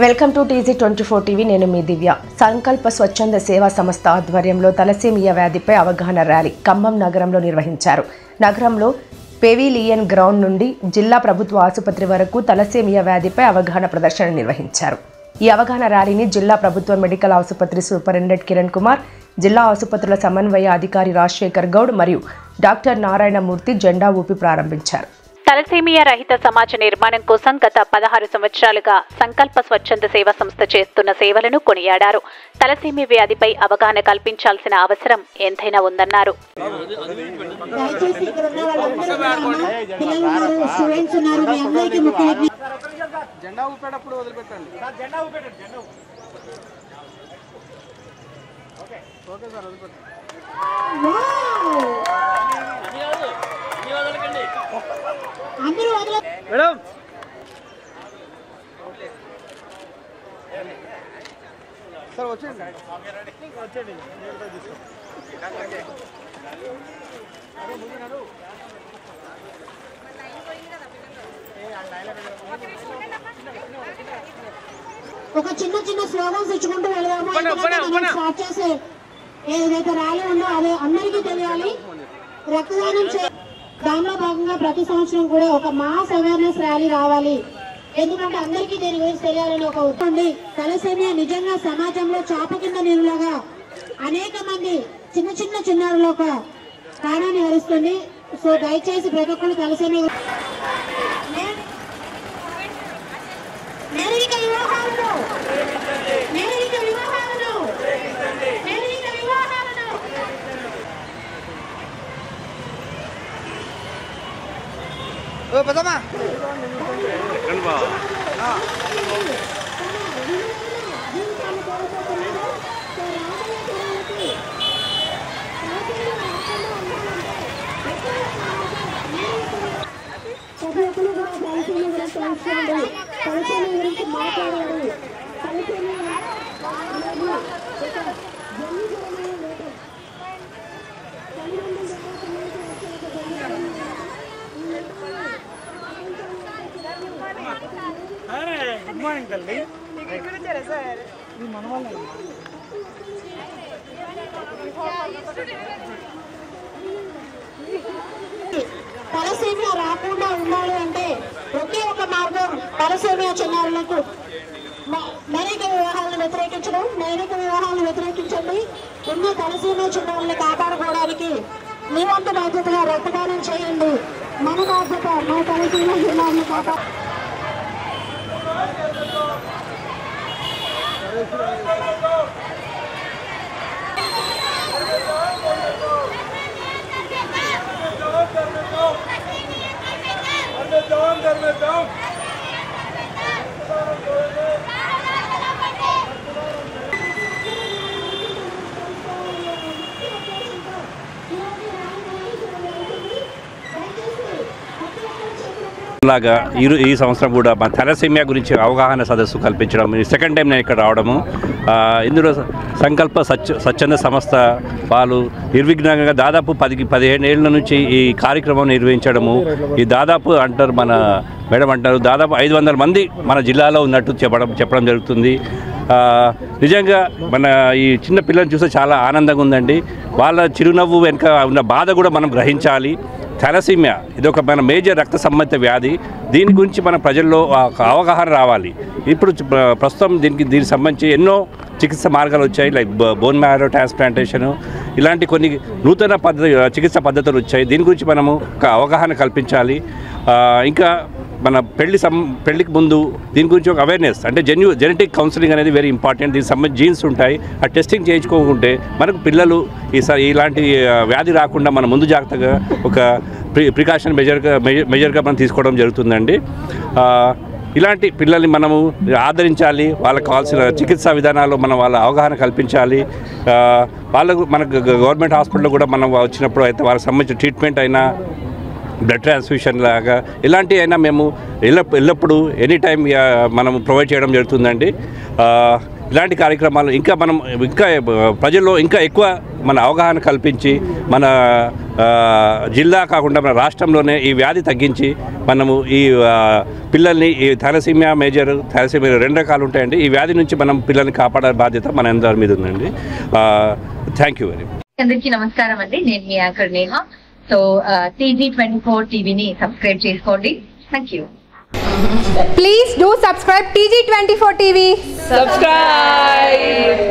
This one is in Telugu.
Welcome to TZ24 TV. నేను మీ దివ్య. సంకల్ప స్వచ్ఛంద సేవా సంస్థ ఆధ్వర్యంలో తలసేమియా వ్యాధిపై అవగాహన ర్యాలీ ఖమ్మం నగరంలో నిర్వహించారు. నగరంలో పెవిలియన్ గ్రౌండ్ నుండి జిల్లా ప్రభుత్వ ఆసుపత్రి వరకు తలసేమియా వ్యాధిపై అవగాహన ప్రదర్శన నిర్వహించారు. ఈ అవగాహన ర్యాలీని జిల్లా ప్రభుత్వ మెడికల్ ఆసుపత్రి సూపరింటెండెంట్ కిరణ్ కుమార్, జిల్లా ఆసుపత్రుల సమన్వయ అధికారి రాజశేఖర్ గౌడ్ మరియు డాక్టర్ నారాయణమూర్తి జెండా ఊపి ప్రారంభించారు. తలసేమియా రహిత సమాజ నిర్మాణం కోసం గత 16 సంవత్సరాలుగా సంకల్ప స్వచ్ఛంద సేవా సంస్థ చేస్తున్న సేవలను కొనియాడారు. తలసేమియా వ్యాధిపై అవగాహన కల్పించాల్సిన అవసరం ఎంతైనా ఉందన్నారు. మేడం సార్ వచ్చేయండి. ఒక చిన్న చిన్న స్లోగన్స్ ఇచ్చుకుంటూ వెళ్దాము. స్టార్ట్ చేసే ఏదైతే ర్యాలీ ఉందో అదే అందరికీ తెలియాలి. రక్తదానం దానిలో భాగంగా ప్రతి సంవత్సరం కూడా ఒక మాస్ అవేర్నెస్ ర్యాలీ రావాలి. ఎందుకంటే అందరికీ దీని గురించి తెలియాలని ఒక ఉద్దేశం. తలసేమియా నిజంగా సమాజంలో చాప కింద నీరులాగా అనేక మంది చిన్న చిన్న చిన్నారుల ఒక ప్రాణాన్ని హరిస్తుంది. సో దయచేసి ప్రతి ఒక్కరు తలసేమియా పెద్దమ్మా ప్రతి ఒక్కరు కూడా తలసేమియా గురించి తెలుసుకోండి, తలసేమియా గురించి మాట్లాడాలి. గుడ్ మార్నింగ్ తల్లి. తలసేమియా రాకుండా ఉండాలి అంటే ఒకే ఒక మార్గం, తలసేమియా చిన్నారులకు లైంగిక వివాహాలను వ్యతిరేకించడం. లైంగిక వివాహాలను వ్యతిరేకించండి. ఉన్న తలసేమియా చిన్నారులను కాపాడుకోవడానికి మీ వంతు బాధ్యతగా రక్తదానం చేయండి. మన బాధ్యత మన తలసేమియా చిన్నారులను కాపాడు. లాగా ఈ సంవత్సరం కూడా మా తలసేమియా గురించి అవగాహన సదస్సు కల్పించడం సెకండ్ టైం నేను ఇక్కడ రావడము. ఇందులో సంకల్ప స్వచ్ఛంద సంస్థ వాళ్ళు నిర్విఘ్నంగా దాదాపు 15 ఏళ్ల నుంచి ఈ కార్యక్రమం నిర్వహించడము. ఈ దాదాపు అంటారు మన మేడం అంటారు దాదాపు 500 మంది మన జిల్లాలో ఉన్నట్టు చెప్పడం జరుగుతుంది. నిజంగా మన ఈ చిన్న పిల్లల్ని చూస్తే చాలా ఆనందంగా ఉందండి. వాళ్ళ చిరునవ్వు వెనుక ఉన్న బాధ కూడా మనం గ్రహించాలి. తలసేమియా ఇది ఒక మన మేజర్ రక్త సంబంధిత వ్యాధి. దీని గురించి మన ప్రజల్లో అవగాహన రావాలి. ఇప్పుడు ప్రస్తుతం దీనికి సంబంధించి ఎన్నో చికిత్స మార్గాలు వచ్చాయి. లైక్ బోన్ మ్యారో ట్రాన్స్ప్లాంటేషను ఇలాంటి కొన్ని నూతన చికిత్స పద్ధతులు వచ్చాయి. దీని గురించి మనము ఒక అవగాహన కల్పించాలి. ఇంకా మన పెళ్లికి ముందు దీని గురించి ఒక అవేర్నెస్ అంటే జెనెటిక్ కౌన్సిలింగ్ అనేది వెరీ ఇంపార్టెంట్. దీనికి సంబంధించి జీన్స్ ఉంటాయి, ఆ టెస్టింగ్ చేయించుకోకుంటే మనకు పిల్లలు ఇలాంటి వ్యాధి రాకుండా మనం ముందు జాగ్రత్తగా ఒక ప్రికాషన్ మెజర్గా మనం తీసుకోవడం జరుగుతుందండి. ఇలాంటి పిల్లల్ని మనము ఆదరించాలి. వాళ్ళకు కావాల్సిన చికిత్సా విధానాల్లో మనం వాళ్ళ అవగాహన కల్పించాలి. వాళ్ళకు మనకు గవర్నమెంట్ హాస్పిటల్లో కూడా మనం వచ్చినప్పుడు అయితే వాళ్ళకి సంబంధించిన ట్రీట్మెంట్ అయినా బ్లడ్ ట్రాన్స్ఫ్యూషన్ లాగా ఇలాంటివి అయినా మేము ఎల్లప్పుడూ ఎనీ టైం మనం ప్రొవైడ్ చేయడం జరుగుతుందండి. ఇలాంటి కార్యక్రమాలు ఇంకా మనం ఇంకా ప్రజల్లో ఇంకా ఎక్కువ మన అవగాహన కల్పించి మన జిల్లా కాకుండా మన రాష్ట్రంలోనే ఈ వ్యాధి తగ్గించి మనము ఈ పిల్లల్ని ఈ థాలసీమియా మేజర్ థాలసీమియా 2 రకాలు ఉంటాయండి. ఈ వ్యాధి నుంచి మనం పిల్లల్ని కాపాడే బాధ్యత మన అందరి మీద ఉందండి. Thank you very much. అందరికీ నమస్కారం అండి. నేను మీ యాంకర్ నేహ. సో TG24 టీవీని సబ్స్క్రైబ్ చేసుకోండి. Thank you. Please do subscribe TG24 TV. Subscribe.